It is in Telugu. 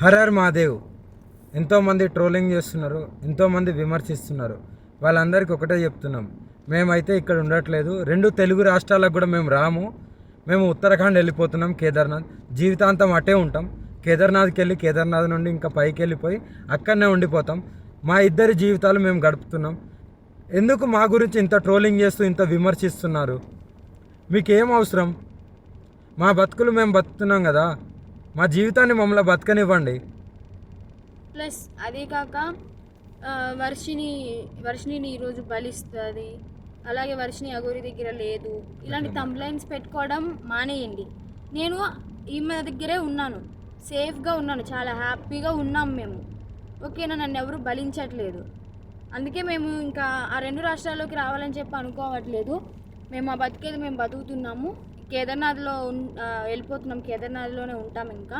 Her her Mahadev. ఎంతోమంది ట్రోలింగ్ చేస్తున్నారు, ఎంతోమంది విమర్శిస్తున్నారు. వాళ్ళందరికీ ఒకటే చెప్తున్నాం, మేమైతే ఇక్కడ ఉండట్లేదు. రెండు తెలుగు రాష్ట్రాలకు కూడా మేము రాము. మేము ఉత్తరాఖండ్ వెళ్ళిపోతున్నాం, కేదార్నాథ్. జీవితాంతం అటే ఉంటాం. కేదార్నాథ్కి వెళ్ళి కేదార్నాథ్ నుండి ఇంకా పైకి వెళ్ళిపోయి అక్కడనే ఉండిపోతాం. మా ఇద్దరి జీవితాలు మేము గడుపుతున్నాం. ఎందుకు మా గురించి ఇంత ట్రోలింగ్ చేస్తూ ఇంత విమర్శిస్తున్నారు? మీకేం అవసరం? మా బతుకులు మేము బతుకుతున్నాం కదా, మా జీవితాన్ని మమ్మల్ని బతకనివ్వండి. ప్లస్ అదే కాక వర్షిని ఈరోజు బలిస్తుంది, అలాగే వర్షిని అగోరి దగ్గర లేదు, ఇలాంటి తంబ్లైన్స్ పెట్టుకోవడం మానేయండి. నేను ఈమె దగ్గరే ఉన్నాను, సేఫ్గా ఉన్నాను, చాలా హ్యాపీగా ఉన్నాం మేము. ఓకేనా, నన్ను ఎవరు బలించట్లేదు. అందుకే మేము ఇంకా ఆ రెండు రాష్ట్రాల్లోకి రావాలని చెప్పి అనుకోవట్లేదు. మేము ఆ బతికేది మేము బతుకుతున్నాము. కేదార్నాథ్లో వెళ్ళిపోతున్నాం, కేదార్నాథ్లోనే ఉంటాం ఇంకా.